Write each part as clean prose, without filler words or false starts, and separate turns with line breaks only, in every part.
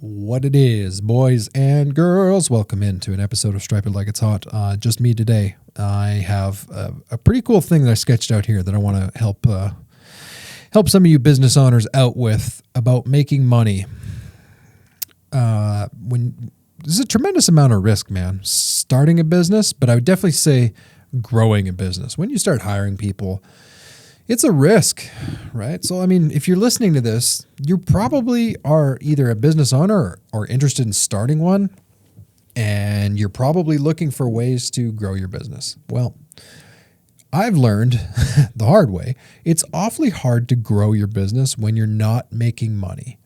What it is, boys and girls. Welcome into an episode of Stripe It Like It's Hot. Just me today. I have a pretty cool thing that I sketched out here that I want to help some of you business owners out with about making money. There's a tremendous amount of risk, man, starting a business, but I would definitely say growing a business. When you start hiring people, it's a risk, right? So, I mean, if you're listening to this, you probably are either a business owner or interested in starting one, and you're probably looking for ways to grow your business. Well, I've learned the hard way, it's awfully hard to grow your business when you're not making money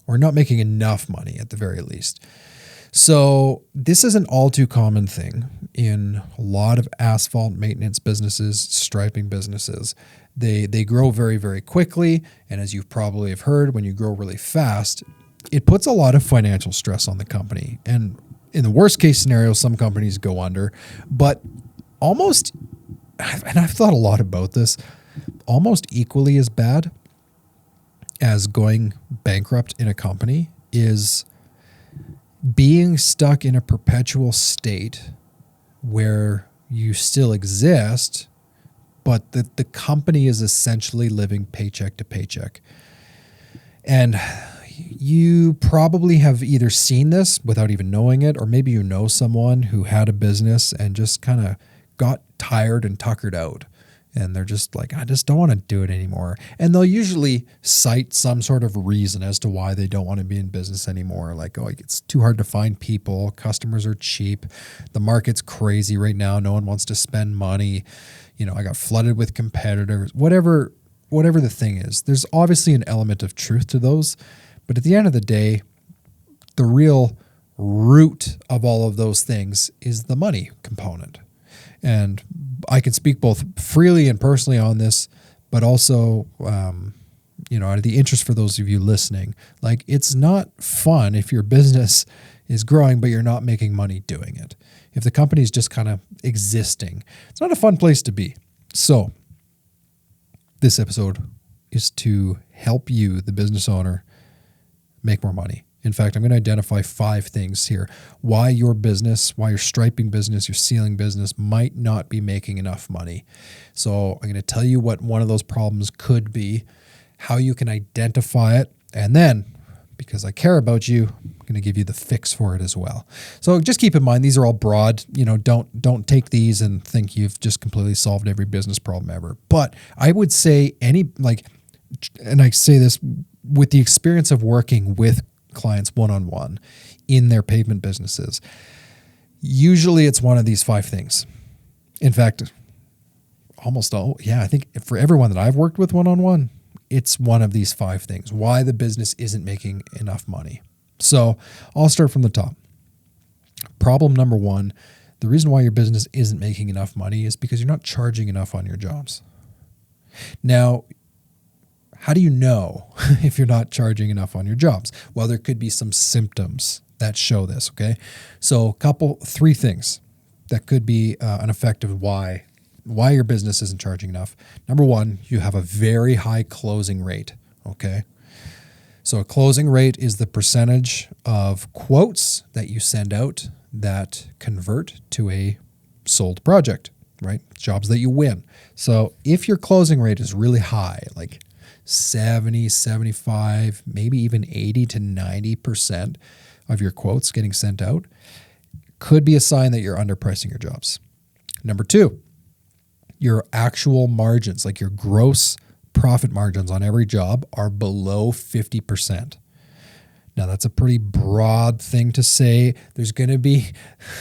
or not making enough money at the very least. So this is an all too common thing in a lot of asphalt maintenance businesses, striping businesses. They grow very, very quickly. And as you probably have heard, when you grow really fast, it puts a lot of financial stress on the company. And in the worst case scenario, some companies go under, but almost, and I've thought a lot about this, almost equally as bad as going bankrupt in a company is being stuck in a perpetual state where you still exist, but the company is essentially living paycheck to paycheck. And you probably have either seen this without even knowing it, or maybe you know someone who had a business and just kind of got tired and tuckered out. And they're just like, I just don't want to do it anymore. And they'll usually cite some sort of reason as to why they don't want to be in business anymore. Like, oh, it's too hard to find people. Customers are cheap. The market's crazy right now. No one wants to spend money. You know, I got flooded with competitors. Whatever the thing is, there's obviously an element of truth to those. But at the end of the day, the real root of all of those things is the money component. And I can speak both freely and personally on this, but also, out of the interest for those of you listening, like it's not fun if your business is growing, but you're not making money doing it. If the company is just kind of existing, it's not a fun place to be. So this episode is to help you, the business owner, make more money. In fact, I'm going to identify 5 things here. Why your business, why your striping business, your sealing business might not be making enough money. So I'm going to tell you what one of those problems could be, how you can identify it, and then, because I care about you, I'm going to give you the fix for it as well. So just keep in mind, these are all broad. Don't take these and think you've just completely solved every business problem ever. But I would say and I say this with the experience of working with clients one-on-one in their pavement businesses. Usually it's one of these 5 things. In fact, I think for everyone that I've worked with one-on-one, it's one of these 5 things. Why the business isn't making enough money. So I'll start from the top. Problem number 1, the reason why your business isn't making enough money is because you're not charging enough on your jobs. Now, how do you know if you're not charging enough on your jobs? Well, there could be some symptoms that show this, okay? So 3 things that could be an effect of why your business isn't charging enough. Number 1, you have a very high closing rate, okay? So a closing rate is the percentage of quotes that you send out that convert to a sold project, right? Jobs that you win. So if your closing rate is really high, like 70, 75, maybe even 80 to 90% of your quotes getting sent out, could be a sign that you're underpricing your jobs. Number 2, your actual margins, like your gross profit margins on every job, are below 50%. Now, that's a pretty broad thing to say. There's going to be,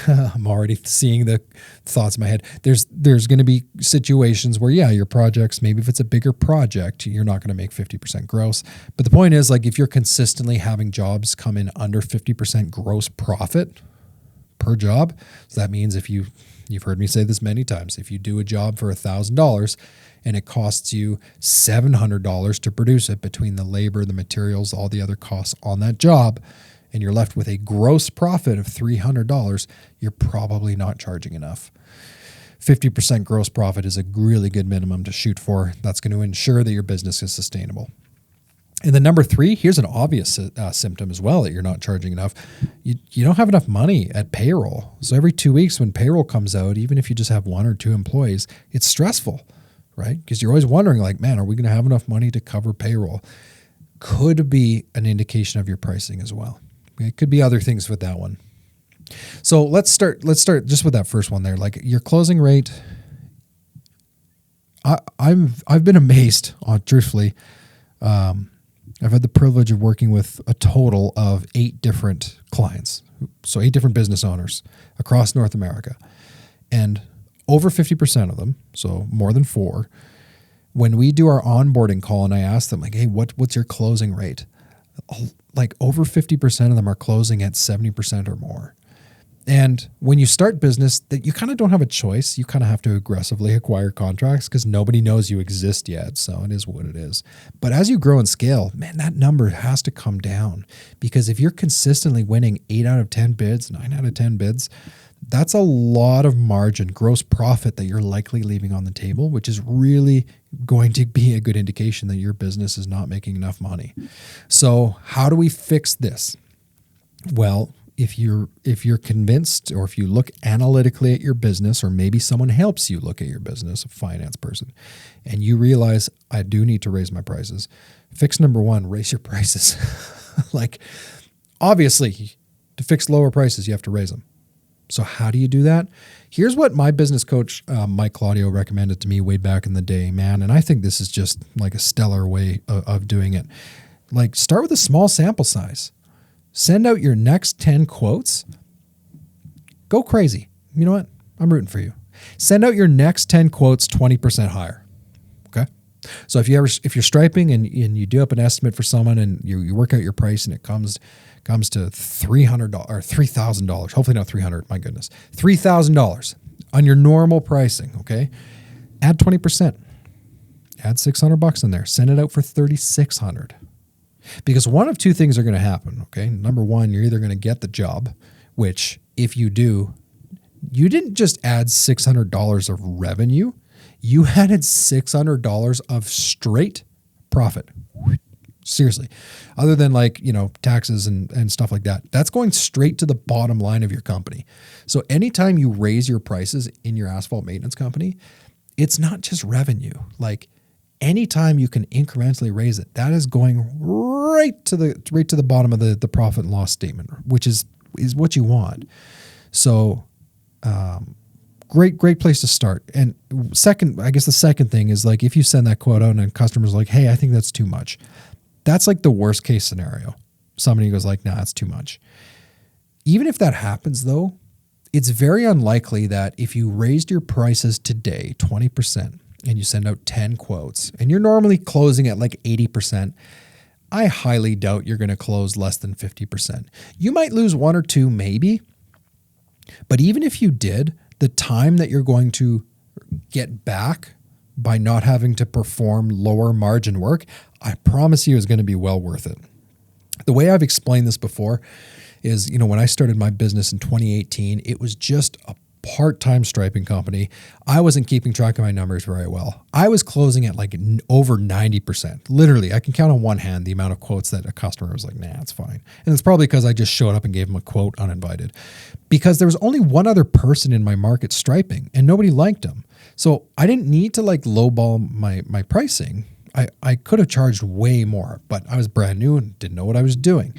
I'm already seeing the thoughts in my head. There's going to be situations where, your projects, maybe if it's a bigger project, you're not going to make 50% gross. But the point is, like, if you're consistently having jobs come in under 50% gross profit per job, so that means you've heard me say this many times, if you do a job for $1,000 and it costs you $700 to produce it between the labor, the materials, all the other costs on that job, and you're left with a gross profit of $300, you're probably not charging enough. 50% gross profit is a really good minimum to shoot for. That's going to ensure that your business is sustainable. And then number 3, here's an obvious symptom as well that you're not charging enough. You don't have enough money at payroll. So every 2 weeks when payroll comes out, even if you just have 1 or 2 employees, it's stressful, right? Because you're always wondering like, man, are we going to have enough money to cover payroll? Could be an indication of your pricing as well. It could be other things with that one. So let's start just with that first one there. Like your closing rate, I've been amazed truthfully. I've had the privilege of working with a total of 8 different clients. So 8 different business owners across North America. And over 50% of them, so more than 4, when we do our onboarding call and I ask them like, hey, what's your closing rate? Like over 50% of them are closing at 70% or more. And when you start business, that you kind of don't have a choice. You kind of have to aggressively acquire contracts because nobody knows you exist yet. So it is what it is. But as you grow and scale, man, that number has to come down, because if you're consistently winning 8 out of 10 bids, 9 out of 10 bids, that's a lot of margin, gross profit that you're likely leaving on the table, which is really going to be a good indication that your business is not making enough money. So how do we fix this? Well, if you're convinced, or if you look analytically at your business, or maybe someone helps you look at your business, a finance person, and you realize I do need to raise my prices, fix number 1, raise your prices. Like, obviously, to fix lower prices, you have to raise them. So how do you do that? Here's what my business coach, Mike Claudio, recommended to me way back in the day, man. And I think this is just like a stellar way of doing it. Like, start with a small sample size. Send out your next 10 quotes. Go crazy. You know what? I'm rooting for you. Send out your next 10 quotes 20% higher. Okay? So if you're striping and you do up an estimate for someone and you work out your price and it comes to $300 or $3,000, hopefully not $300, my goodness, $3,000 on your normal pricing, okay? Add 20%. Add $600 in there. Send it out for $3,600. Because one of 2 things are going to happen, okay? Number 1, you're either going to get the job, which if you do, you didn't just add $600 of revenue, you added $600 of straight profit. Seriously. Other than like, taxes and stuff like that. That's going straight to the bottom line of your company. So anytime you raise your prices in your asphalt maintenance company, it's not just revenue. Like, anytime you can incrementally raise it, that is going right to the bottom of the profit and loss statement, which is what you want. So, great place to start. And second, I guess the second thing is like, if you send that quote out and a customer's like, hey, I think that's too much. That's like the worst case scenario. Somebody goes like, nah, that's too much. Even if that happens though, it's very unlikely that if you raised your prices today 20%, and you send out 10 quotes, and you're normally closing at like 80%, I highly doubt you're going to close less than 50%. You might lose 1 or 2 maybe, but even if you did, the time that you're going to get back by not having to perform lower margin work, I promise you is going to be well worth it. The way I've explained this before is, when I started my business in 2018, it was just a part-time striping company. I wasn't keeping track of my numbers very well. I was closing at like over 90%. Literally, I can count on one hand the amount of quotes that a customer was like, nah, it's fine. And it's probably because I just showed up and gave them a quote uninvited, because there was only one other person in my market striping and nobody liked them. So I didn't need to like lowball my pricing. I could have charged way more, but I was brand new and didn't know what I was doing.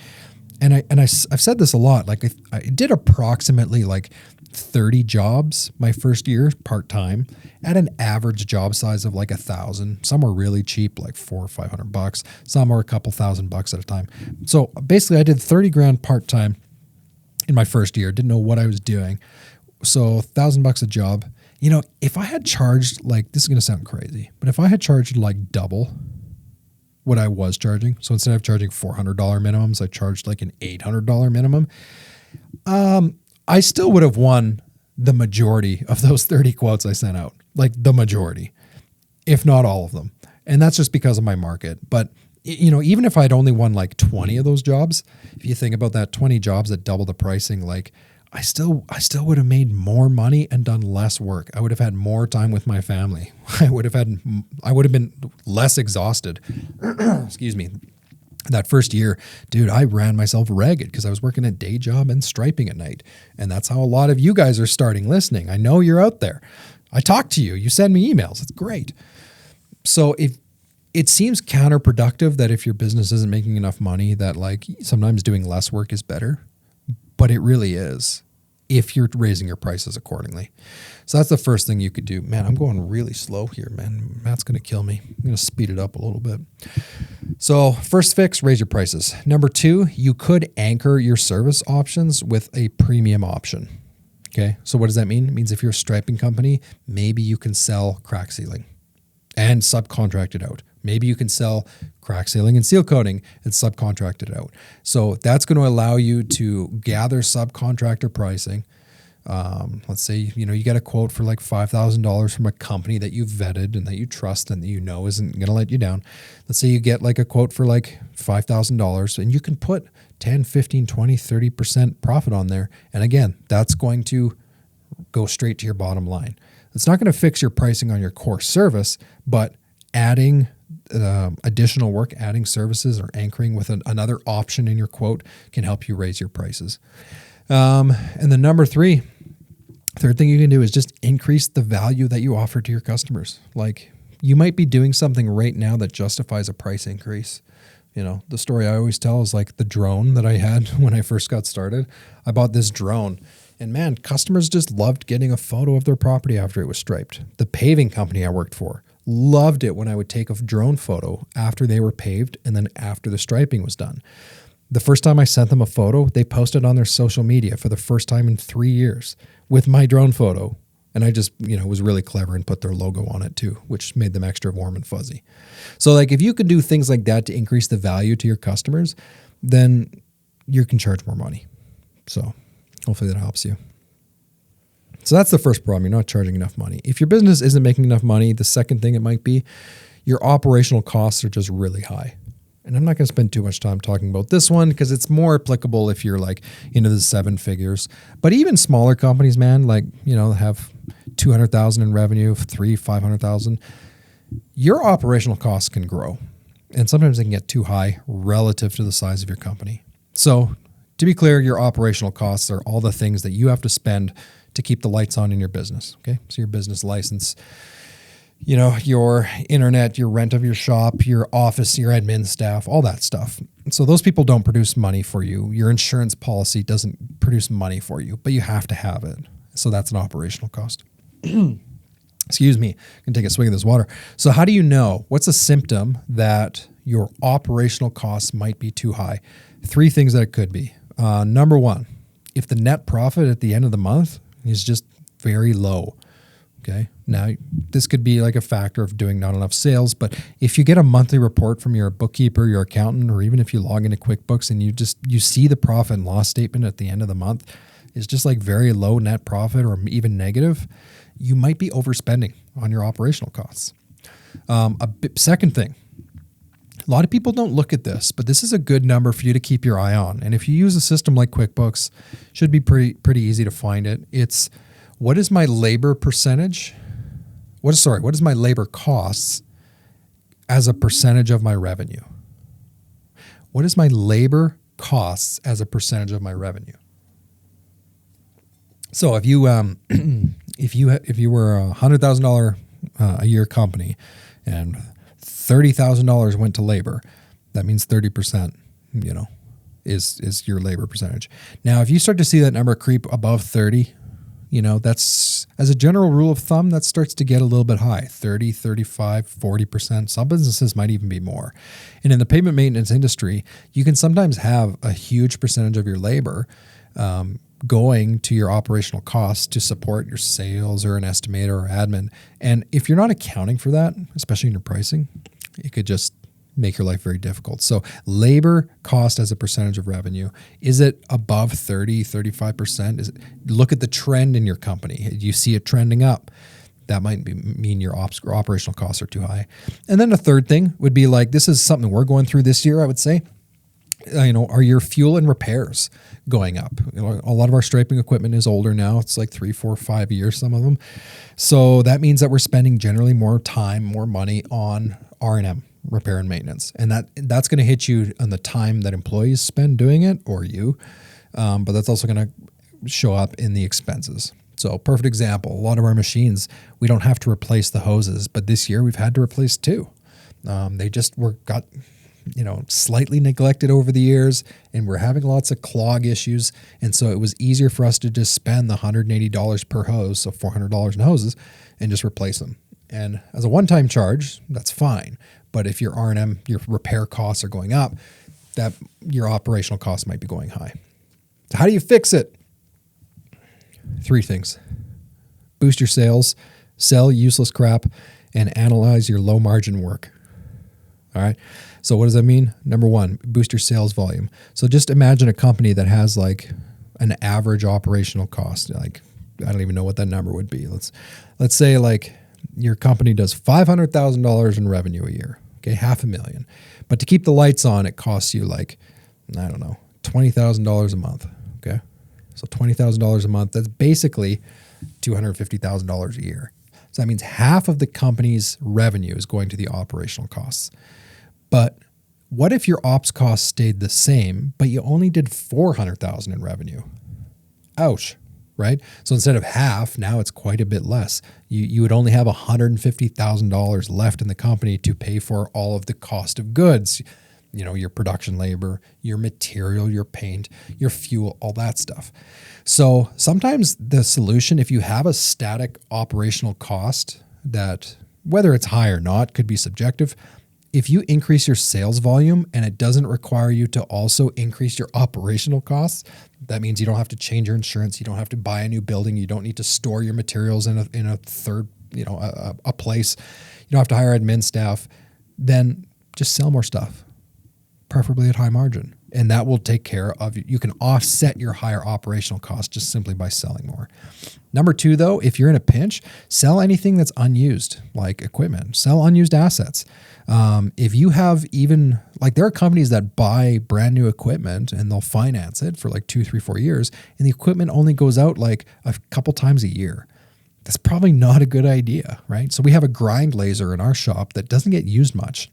And I've said this a lot. Like I did approximately like 30 jobs my first year part-time at an average job size of like 1,000. Some were really cheap, like $400 or $500. Some were a couple $1,000 at a time. So basically I did 30 grand part-time in my first year. Didn't know what I was doing. So $1,000 a job. If I had charged, like, this is going to sound crazy, but if I had charged like double what I was charging, so instead of charging $400 minimums, I charged like an $800 minimum. I still would have won the majority of those 30 quotes I sent out, like the majority, if not all of them. And that's just because of my market. But, even if I'd only won like 20 of those jobs, if you think about that, 20 jobs that double the pricing, like I still would have made more money and done less work. I would have had more time with my family. I would have been less exhausted. Excuse me. That first year, dude, I ran myself ragged because I was working a day job and striping at night. And that's how a lot of you guys are starting listening. I know you're out there. I talk to you. You send me emails. It's great. So if it seems counterproductive that if your business isn't making enough money, that like sometimes doing less work is better, but it really is if you're raising your prices accordingly. So that's the first thing you could do. Man, I'm going really slow here, man. Matt's going to kill me. I'm going to speed it up a little bit. So first fix, raise your prices. Number 2, you could anchor your service options with a premium option. Okay. So what does that mean? It means if you're a striping company, maybe you can sell crack sealing and subcontract it out. Maybe you can sell crack sealing and seal coating and subcontract it out. So that's going to allow you to gather subcontractor pricing. Let's say, you get a quote for like $5,000 from a company that you've vetted and that you trust and that you know isn't going to let you down. Let's say you get like a quote for like $5,000 and you can put 10, 15, 20, 30% profit on there. And again, that's going to go straight to your bottom line. It's not going to fix your pricing on your core service, but adding additional work, adding services or anchoring with another option in your quote can help you raise your prices. And then number 3, third thing you can do is just increase the value that you offer to your customers. Like you might be doing something right now that justifies a price increase. The story I always tell is like the drone that I had when I first got started. I bought this drone and man, customers just loved getting a photo of their property after it was striped. The paving company I worked for loved it when I would take a drone photo after they were paved and then after the striping was done. The first time I sent them a photo, they posted on their social media for the first time in 3 years with my drone photo. And I just, was really clever and put their logo on it too, which made them extra warm and fuzzy. So like if you could do things like that to increase the value to your customers, then you can charge more money. So hopefully that helps you. So that's the first problem. You're not charging enough money. If your business isn't making enough money, the second thing it might be, your operational costs are just really high. And I'm not going to spend too much time talking about this one because it's more applicable if you're like into the 7 figures. But even smaller companies, man, like, have 200,000 in revenue, 500,000, your operational costs can grow. And sometimes they can get too high relative to the size of your company. So to be clear, your operational costs are all the things that you have to spend to keep the lights on in your business. Okay. So your business license, your internet, your rent of your shop, your office, your admin staff, all that stuff. So those people don't produce money for you. Your insurance policy doesn't produce money for you, but you have to have it. So that's an operational cost. Excuse me. I can take a swig of this water. So how do you know? What's a symptom that your operational costs might be too high? 3 things that it could be. Number 1, if the net profit at the end of the month is just very low. Okay. Now, this could be like a factor of doing not enough sales, but if you get a monthly report from your bookkeeper, your accountant, or even if you log into QuickBooks and you see the profit and loss statement at the end of the month is just like very low net profit or even negative, you might be overspending on your operational costs. Second thing, a lot of people don't look at this, but this is a good number for you to keep your eye on. And if you use a system like QuickBooks, should be pretty easy to find it. It's what is my labor percentage? What is my labor costs as a percentage of my revenue? What is my labor costs as a percentage of my revenue? So if you if you were $100,000 a year company and $30,000 went to labor, that means 30%, is your labor percentage. Now, if you start to see that number creep above 30, that's, as a general rule of thumb, that starts to get a little bit high, 30, 35, 40%. Some businesses might even be more. And in the pavement maintenance industry, you can sometimes have a huge percentage of your labor going to your operational costs to support your sales or an estimator or admin. And if you're not accounting for that, especially in your pricing, it could just make your life very difficult. So labor cost as a percentage of revenue, is it above 30, 35%? Look at the trend in your company. You see it trending up. That might mean your operational costs are too high. And then the third thing would be like, this is something we're going through this year, I would say. Are your fuel and repairs going up? A lot of our striping equipment is older now. It's like 3, 4, 5 years, some of them. So that means that we're spending generally more time, more money on R&M, repair and maintenance. And that's going to hit you on the time that employees spend doing it, or you. But that's also going to show up in the expenses. So perfect example, a lot of our machines, we don't have to replace the hoses, but this year we've had to replace 2. They just got slightly neglected over the years, and we're having lots of clog issues. And so it was easier for us to just spend the $180 per hose, so $400 in hoses, and just replace them. And as a one-time charge, that's fine. But if your R&M, your repair costs are going up, that your operational costs might be going high. So how do you fix it? 3 things. Boost your sales, sell useless crap, and analyze your low margin work. All right. So what does that mean? Number 1, boost your sales volume. So just imagine a company that has like an average operational cost. Like, I don't even know what that number would be. Let's say like your company does $500,000 in revenue a year. Okay. $500,000. But to keep the lights on, it costs you like, I don't know, $20,000 a month. Okay. So $20,000 a month, that's basically $250,000 a year. So that means half of the company's revenue is going to the operational costs. But what if your ops costs stayed the same, but you only did $400,000 in revenue? Ouch, right? So instead of half, now it's quite a bit less. You would only have $150,000 left in the company to pay for all of the cost of goods. Your production labor, your material, your paint, your fuel, all that stuff. So sometimes the solution, if you have a static operational cost that, whether it's high or not, could be subjective. If you increase your sales volume and it doesn't require you to also increase your operational costs, that means you don't have to change your insurance. You don't have to buy a new building. You don't need to store your materials in a third, a place. You don't have to hire admin staff. Then just sell more stuff, preferably at high margin. And that will take care of, you can offset your higher operational costs just simply by selling more. Number 2, though, if you're in a pinch, sell anything that's unused, like equipment, sell unused assets. If you have even, like there are companies that buy brand new equipment and they'll finance it for like 2, 3, 4 years, and the equipment only goes out like a couple times a year. That's probably not a good idea, right? So we have a grind laser in our shop that doesn't get used much.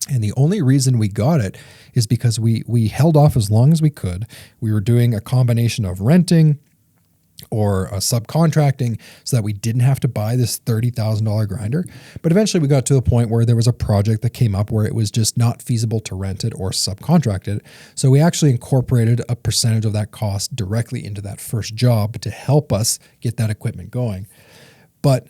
And the only reason we got it is because we held off as long as we could. We were doing a combination of renting or subcontracting so that we didn't have to buy this $30,000 grinder. But eventually we got to the point where there was a project that came up where it was just not feasible to rent it or subcontract it. So we actually incorporated a percentage of that cost directly into that first job to help us get that equipment going. But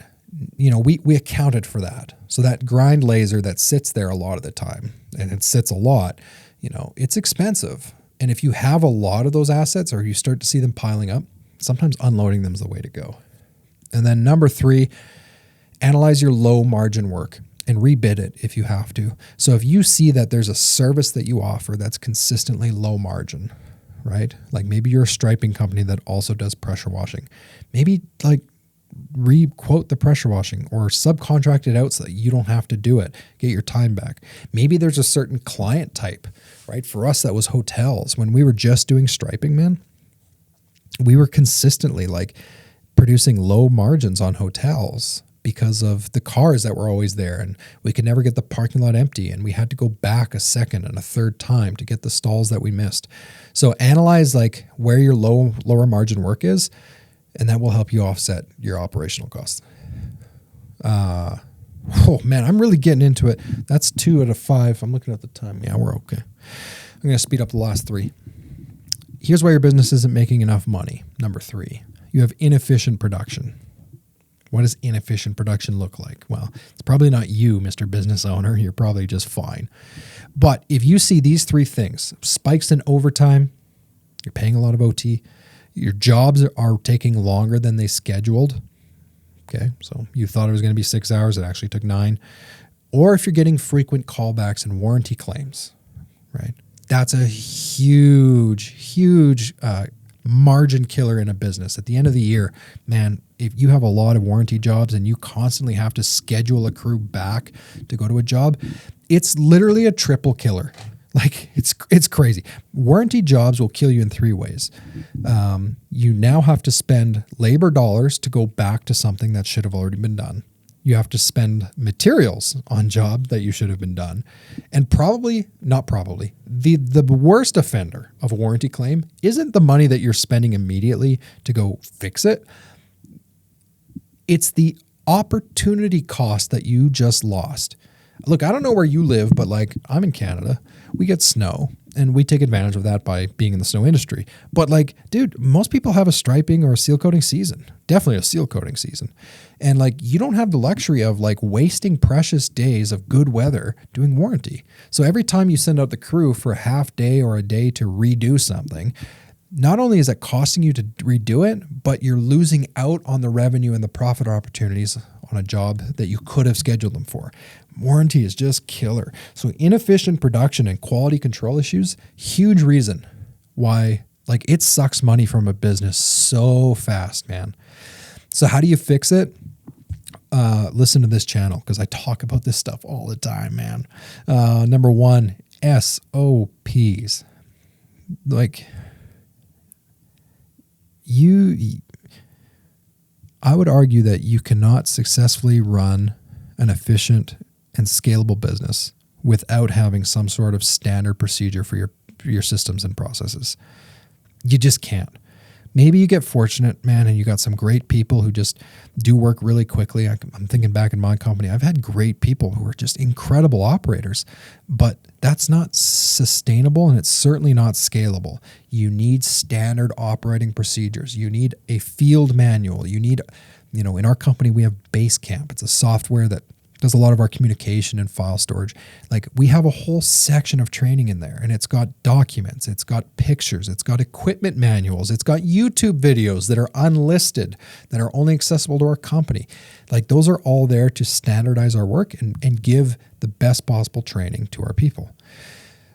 we accounted for that. So that grind laser that sits there a lot of the time, and it sits a lot, it's expensive. And if you have a lot of those assets or you start to see them piling up, sometimes unloading them is the way to go. And then number 3, analyze your low margin work and rebid it if you have to. So if you see that there's a service that you offer that's consistently low margin, right? Like maybe you're a striping company that also does pressure washing. Maybe like re-quote the pressure washing or subcontract it out so that you don't have to do it. Get your time back. Maybe there's a certain client type, right? For us, that was hotels. When we were just doing striping, man, we were consistently like producing low margins on hotels because of the cars that were always there, and we could never get the parking lot empty, and we had to go back a second and a third time to get the stalls that we missed. So analyze like where your lower margin work is, and that will help you offset your operational costs. Oh man, I'm really getting into it. That's 2 out of 5. I'm looking at the time. Yeah, we're okay. I'm going to speed up the last 3. Here's why your business isn't making enough money. Number 3, you have inefficient production. What does inefficient production look like? Well, it's probably not you, Mr. Business Owner. You're probably just fine. But if you see these 3 things, spikes in overtime, you're paying a lot of OT, your jobs are taking longer than they scheduled. Okay, so you thought it was going to be 6 hours, it actually took 9. Or if you're getting frequent callbacks and warranty claims, right? That's a huge margin killer in a business. At the end of the year, man, if you have a lot of warranty jobs and you constantly have to schedule a crew back to go to a job, it's literally a triple killer. Like it's crazy. Warranty jobs will kill you in 3 ways. You now have to spend labor dollars to go back to something that should have already been done. You have to spend materials on job that you should have been done. And the worst offender of a warranty claim isn't the money that you're spending immediately to go fix it. It's the opportunity cost that you just lost. Look, I don't know where you live, but like I'm in Canada, we get snow and we take advantage of that by being in the snow industry. But like, dude, most people have a striping or a seal coating season, definitely a seal coating season. And like, you don't have the luxury of like wasting precious days of good weather doing warranty. So every time you send out the crew for a half day or a day to redo something, not only is it costing you to redo it, but you're losing out on the revenue and the profit opportunities on a job that you could have scheduled them for. Warranty is just killer. So inefficient production and quality control issues, huge reason why like it sucks money from a business so fast, man. So how do you fix it? Listen to this channel because I talk about this stuff all the time, man. Number one, SOPs. Like I would argue that you cannot successfully run an efficient and scalable business without having some sort of standard procedure for your systems and processes. You just can't. Maybe you get fortunate, man, and you got some great people who just do work really quickly. I'm thinking back in my company, I've had great people who are just incredible operators, but that's not sustainable and it's certainly not scalable. You need standard operating procedures. You need a field manual. You need, in our company, we have Basecamp. It's a software that does a lot of our communication and file storage. Like we have a whole section of training in there and it's got documents, it's got pictures, it's got equipment manuals, it's got YouTube videos that are unlisted, that are only accessible to our company. Like those are all there to standardize our work and give the best possible training to our people.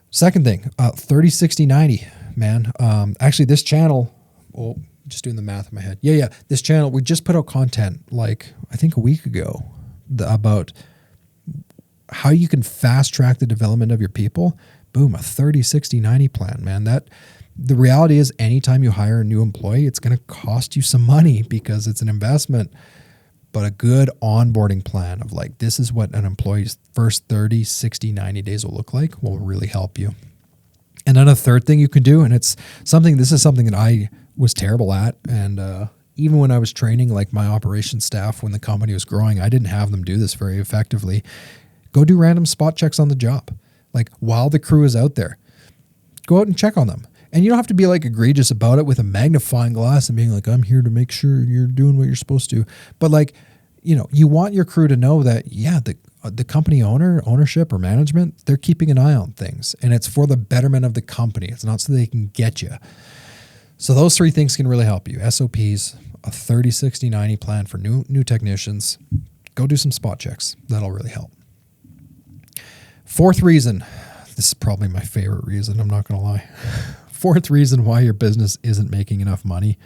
Second thing, 30, 60, 90, man. Actually this channel, just doing the math in my head. Yeah. This channel, we just put out content like I think a week ago about how you can fast track the development of your people. Boom, a 30, 60, 90 plan, man. That the reality is anytime you hire a new employee, it's going to cost you some money because it's an investment, but a good onboarding plan of like, this is what an employee's first 30, 60, 90 days will look like will really help you. And then a third thing you can do, and this is something that I was terrible at. And, even when I was training like my operations staff, when the company was growing, I didn't have them do this very effectively. Go do random spot checks on the job. Like while the crew is out there, go out and check on them. And you don't have to be like egregious about it with a magnifying glass and being like, I'm here to make sure you're doing what you're supposed to. But like, you want your crew to know that, yeah, the company ownership or management, they're keeping an eye on things and it's for the betterment of the company. It's not so they can get you. So those three things can really help you. SOPs, a 30, 60, 90 plan for new technicians. Go do some spot checks. That'll really help. Fourth reason, this is probably my favorite reason, I'm not going to lie. Fourth reason why your business isn't making enough money.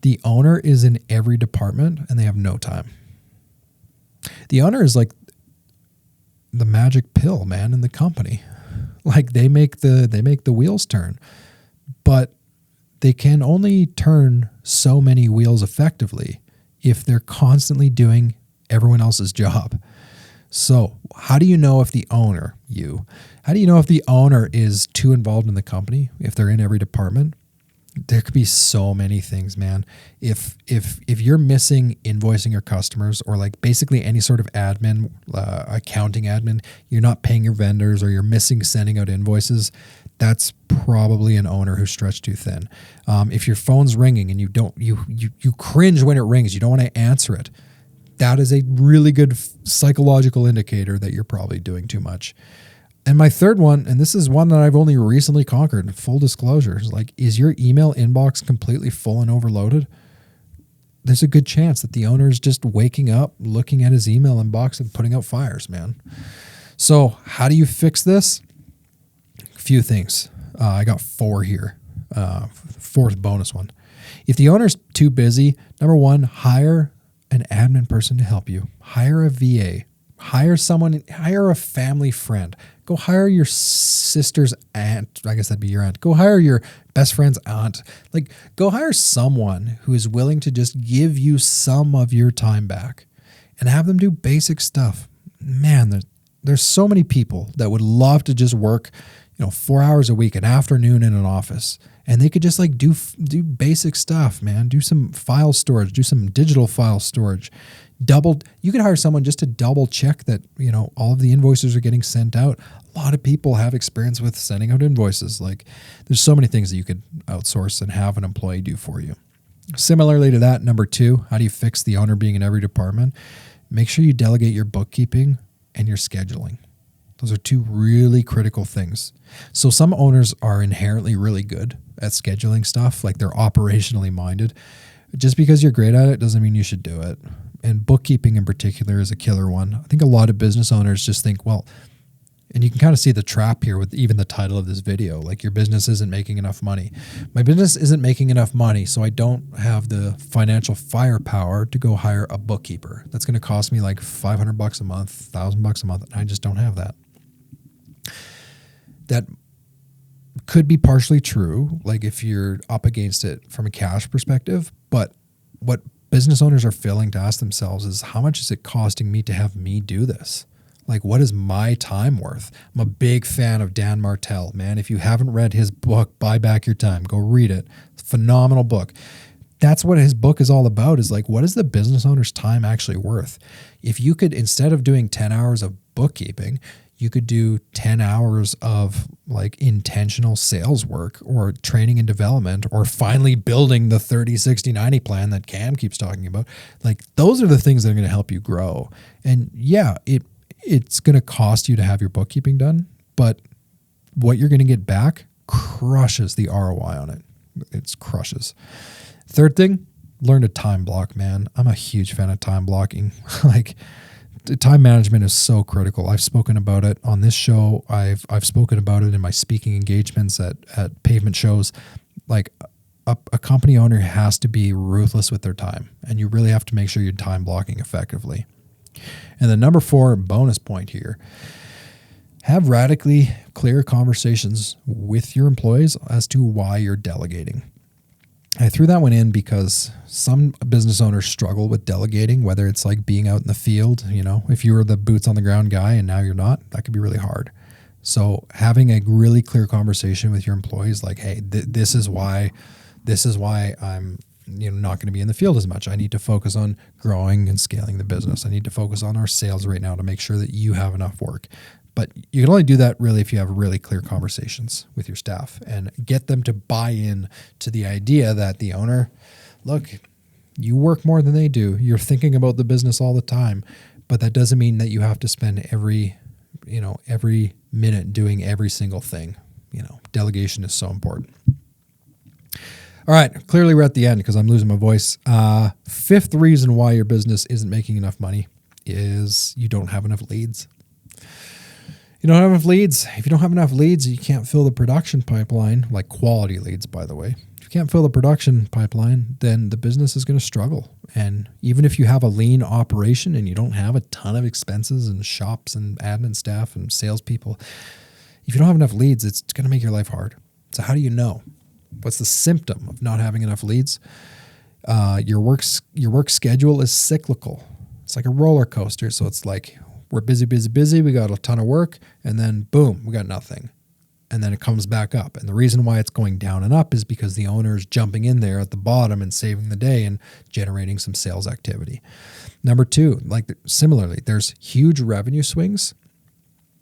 The owner is in every department and they have no time. The owner is like the magic pill, man, in the company. Like they make the wheels turn. But they can only turn so many wheels effectively if they're constantly doing everyone else's job. So how do you know if the owner is too involved in the company, if they're in every department? There could be so many things, man. If you're missing invoicing your customers or like basically any sort of admin, accounting admin, you're not paying your vendors or you're missing sending out invoices, that's probably an owner who's stretched too thin. If your phone's ringing and you cringe when it rings, you don't want to answer it, that is a really good psychological indicator that you're probably doing too much. And my third one, and this is one that I've only recently conquered, full disclosure, is like, is your email inbox completely full and overloaded? There's a good chance that the owner is just waking up, looking at his email inbox and putting out fires, man. So how do you fix this? A few things. I got 4 here. Fourth bonus one. If the owner's too busy, number one, hire an admin person to help you. Hire a VA. Hire a family friend. Go hire your sister's aunt. I guess that'd be your aunt. Go hire your best friend's aunt. Like, go hire someone who is willing to just give you some of your time back and have them do basic stuff. Man, there's so many people that would love to just work, 4 hours a week, an afternoon in an office, and they could just like do basic stuff, man. Do some file storage, do some digital file storage. You could hire someone just to double check that, all of the invoices are getting sent out. A lot of people have experience with sending out invoices. Like, there's so many things that you could outsource and have an employee do for you. Similarly to that, number 2, how do you fix the owner being in every department? Make sure you delegate your bookkeeping and your scheduling. Those are 2 really critical things. So some owners are inherently really good at scheduling stuff, like they're operationally minded. Just because you're great at it doesn't mean you should do it. And bookkeeping in particular is a killer one. I think a lot of business owners just think, well, and you can kind of see the trap here with even the title of this video, like your business isn't making enough money. My business isn't making enough money, so I don't have the financial firepower to go hire a bookkeeper. That's going to cost me like $500 a month, $1,000 a month, and I just don't have that. That could be partially true, like if you're up against it from a cash perspective, but what business owners are failing to ask themselves is, how much is it costing me to have me do this? Like, what is my time worth? I'm a big fan of Dan Martell, man. If you haven't read his book, Buy Back Your Time, go read it. It's a phenomenal book. That's what his book is all about, is like, what is the business owner's time actually worth? If you could, instead of doing 10 hours of bookkeeping, you could do 10 hours of like intentional sales work or training and development, or finally building the 30, 60, 90 plan that Cam keeps talking about. Like, those are the things that are going to help you grow. And yeah, it's going to cost you to have your bookkeeping done, but what you're going to get back crushes the ROI on it. It crushes. Third thing, learn to time block, man. I'm a huge fan of time blocking. Like, time management is so critical. I've spoken about it on this show. I've spoken about it in my speaking engagements at pavement shows. Like, a company owner has to be ruthless with their time, and you really have to make sure you're time blocking effectively. And the number 4 bonus point here, have radically clear conversations with your employees as to why you're delegating. I threw that one in because some business owners struggle with delegating, whether it's like being out in the field, if you were the boots on the ground guy and now you're not, that could be really hard. So having a really clear conversation with your employees, like, hey, this is why I'm not going to be in the field as much. I need to focus on growing and scaling the business. I need to focus on our sales right now to make sure that you have enough work. But you can only do that really if you have really clear conversations with your staff and get them to buy in to the idea that the owner, look, you work more than they do. You're thinking about the business all the time, but that doesn't mean that you have to spend every minute doing every single thing. Delegation is so important. All right, clearly we're at the end because I'm losing my voice. 5th reason why your business isn't making enough money is you don't have enough leads. You don't have enough leads. If you don't have enough leads, you can't fill the production pipeline, like quality leads, by the way. If you can't fill the production pipeline, then the business is going to struggle. And even if you have a lean operation and you don't have a ton of expenses and shops and admin staff and salespeople, if you don't have enough leads, it's going to make your life hard. So how do you know? What's the symptom of not having enough leads? Your work schedule is cyclical. It's like a roller coaster. So it's like, we're busy. We got a ton of work, and then boom, we got nothing. And then it comes back up. And the reason why it's going down and up is because the owner is jumping in there at the bottom and saving the day and generating some sales activity. Number 2, like similarly, there's huge revenue swings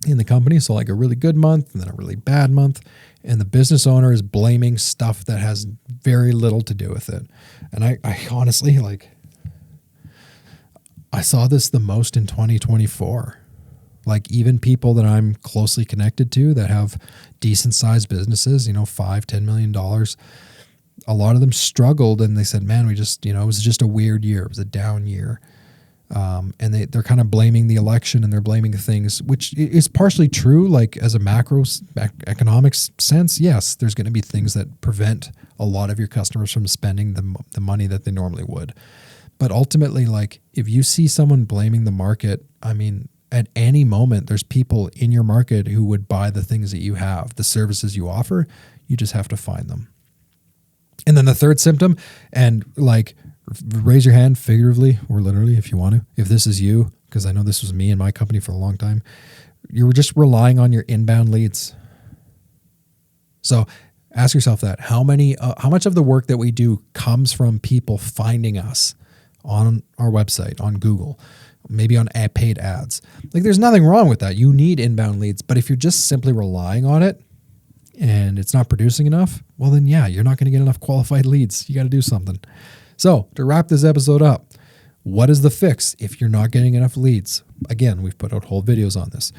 in the company. So like a really good month and then a really bad month. And the business owner is blaming stuff that has very little to do with it. And I honestly, I saw this the most in 2024. Like, even people that I'm closely connected to that have decent sized businesses, $5-10 million, a lot of them struggled, and they said, man, we just, it was just a weird year. It was a down year. And they're kind of blaming the election, and they're blaming things, which is partially true. Like, as a macro economics sense, yes, there's going to be things that prevent a lot of your customers from spending the money that they normally would. But ultimately, like, if you see someone blaming the market, I mean, at any moment, there's people in your market who would buy the things that you have, the services you offer. You just have to find them. And then the third symptom, and like Raise your hand figuratively or literally if you want to. If this is you, because I know this was me and my company for a long time, you were just relying on your inbound leads. So ask yourself that. How much of the work that we do comes from people finding us on our website, on Google, maybe on paid ads? Like, there's nothing wrong with that. You need inbound leads. But if you're just simply relying on it and it's not producing enough, well, then yeah, you're not going to get enough qualified leads. You got to do something. So to wrap this episode up, what is the fix if you're not getting enough leads? Again, we've put out whole videos on this.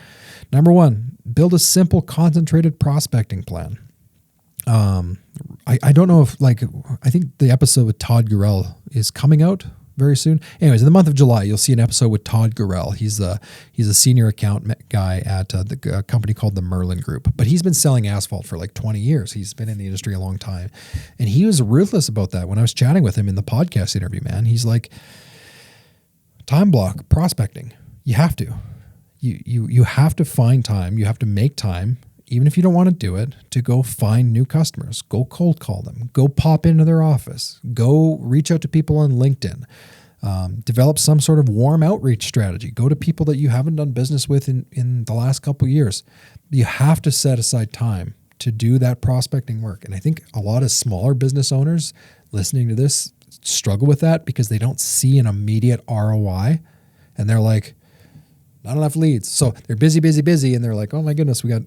Number one, build a simple, concentrated prospecting plan. I don't know if, I think the episode with Todd Gurrell is coming out very soon. Anyways, in the month of July, you'll see an episode with Todd Gurrell. He's a senior account guy at the company called the Merlin Group, but he's been selling asphalt for like 20 years. He's been in the industry a long time, and he was ruthless about that. When I was chatting with him in the podcast interview, man, he's like, time block prospecting. You have to, you have to find time. You have to make time, even if you don't want to do it, to go find new customers, go cold call them, go pop into their office, go reach out to people on LinkedIn, develop some sort of warm outreach strategy, go to people that you haven't done business with in the last couple of years. You have to set aside time to do that prospecting work. And I think a lot of smaller business owners listening to this struggle with that because they don't see an immediate ROI, and they're like, not enough leads. So they're busy, and they're like, oh my goodness, we got,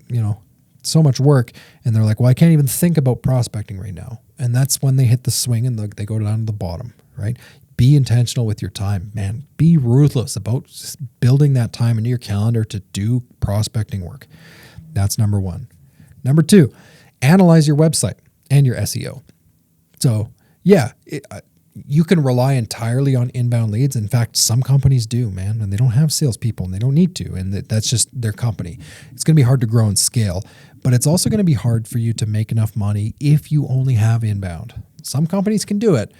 so much work. And they're like, well, I can't even think about prospecting right now. And that's when they hit the swing and they go down to the bottom, right? Be intentional with your time, man. Be ruthless about building that time into your calendar to do prospecting work. That's number one. Number two, analyze your website and your SEO. So yeah, you can rely entirely on inbound leads. In fact, some companies do, man, and they don't have salespeople and they don't need to. And that's just their company. It's going to be hard to grow and scale, but it's also going to be hard for you to make enough money if you only have inbound. Some companies can do it,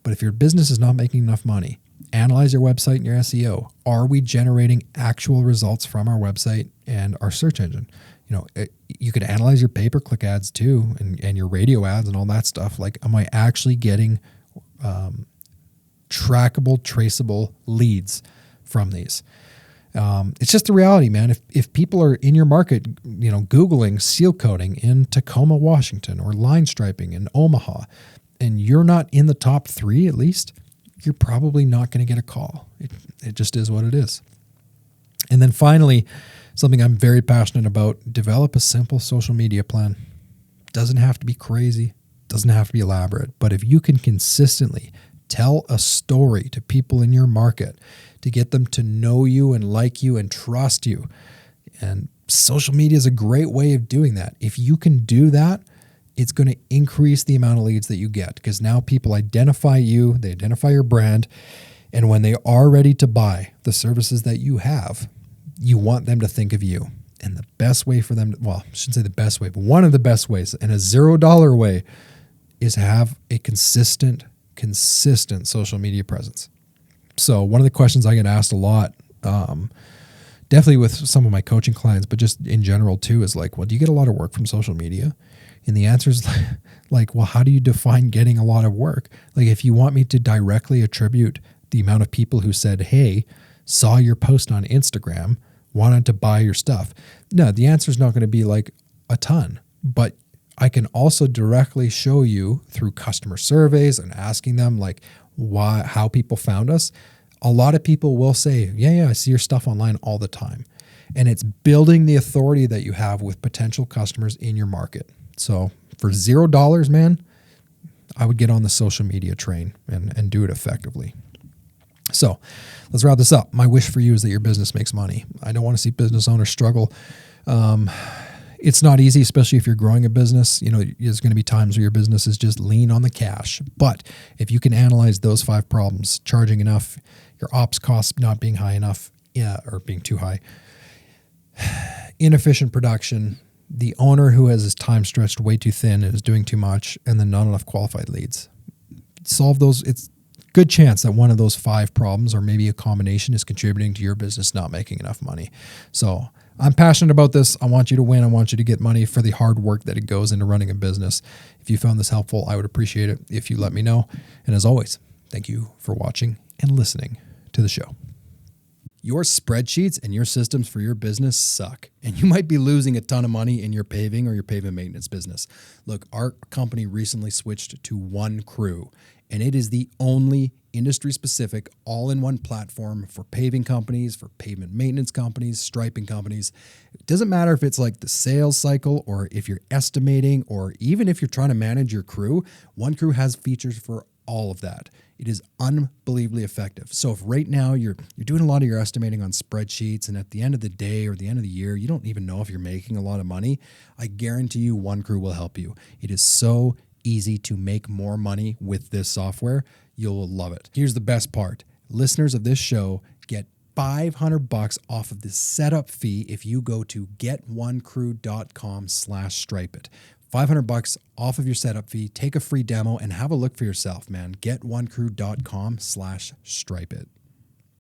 but if your business is not making enough money, analyze your website and your SEO. Are we generating actual results from our website and our search engine? You could analyze your pay-per-click ads too, and your radio ads and all that stuff. Like, am I actually getting trackable, traceable leads from these? It's just the reality, man. If people are in your market, Googling seal coating in Tacoma, Washington, or line striping in Omaha, and you're not in the top 3 at least, you're probably not going to get a call. It just is what it is. And then finally, something I'm very passionate about, develop a simple social media plan. Doesn't have to be crazy, doesn't have to be elaborate, but if you can consistently tell a story to people in your market to get them to know you and like you and trust you, and social media is a great way of doing that. If you can do that, it's going to increase the amount of leads that you get, because now people identify you, they identify your brand, and when they are ready to buy the services that you have, you want them to think of you. And the best way for them, I shouldn't say the best way, but one of the best ways, and a $0 way, is have a consistent social media presence. So one of the questions I get asked a lot, definitely with some of my coaching clients, but just in general too, is like, well, do you get a lot of work from social media? And the answer is like, well, how do you define getting a lot of work? Like, if you want me to directly attribute the amount of people who said, hey, saw your post on Instagram, wanted to buy your stuff. No, the answer is not going to be like a ton, but I can also directly show you through customer surveys and asking them like how people found us. A lot of people will say, yeah, I see your stuff online all the time. And it's building the authority that you have with potential customers in your market. So for $0, man, I would get on the social media train and do it effectively. So let's wrap this up. My wish for you is that your business makes money. I don't want to see business owners struggle. It's not easy, especially if you're growing a business. There's going to be times where your business is just lean on the cash. But if you can analyze those 5 problems, charging enough, your ops costs not being high enough, or being too high, inefficient production, the owner who has his time stretched way too thin and is doing too much, and then not enough qualified leads. Solve those. It's good chance that one of those 5 problems, or maybe a combination, is contributing to your business not making enough money. So I'm passionate about this. I want you to win. I want you to get money for the hard work that it goes into running a business. If you found this helpful, I would appreciate it if you let me know. And as always, Thank you for watching and listening to the show. Your spreadsheets and your systems for your business suck, and you might be losing a ton of money in your paving or your pavement maintenance business. Look, our company recently switched to OneCrew, and it is the only industry-specific, all-in-one platform for paving companies, for pavement maintenance companies, striping companies. It doesn't matter if it's like the sales cycle or if you're estimating or even if you're trying to manage your crew, OneCrew has features for all of that. It is unbelievably effective. So if right now you're doing a lot of your estimating on spreadsheets and at the end of the day or the end of the year, you don't even know if you're making a lot of money, I guarantee you OneCrew will help you. It is so easy to make more money with this software. You'll love it. Here's the best part. Listeners of this show get $500 off of the setup fee if you go to GetOneCrew.com/stripe it. $500 off of your setup fee. Take a free demo and have a look for yourself, man. GetOneCrew.com/stripe it.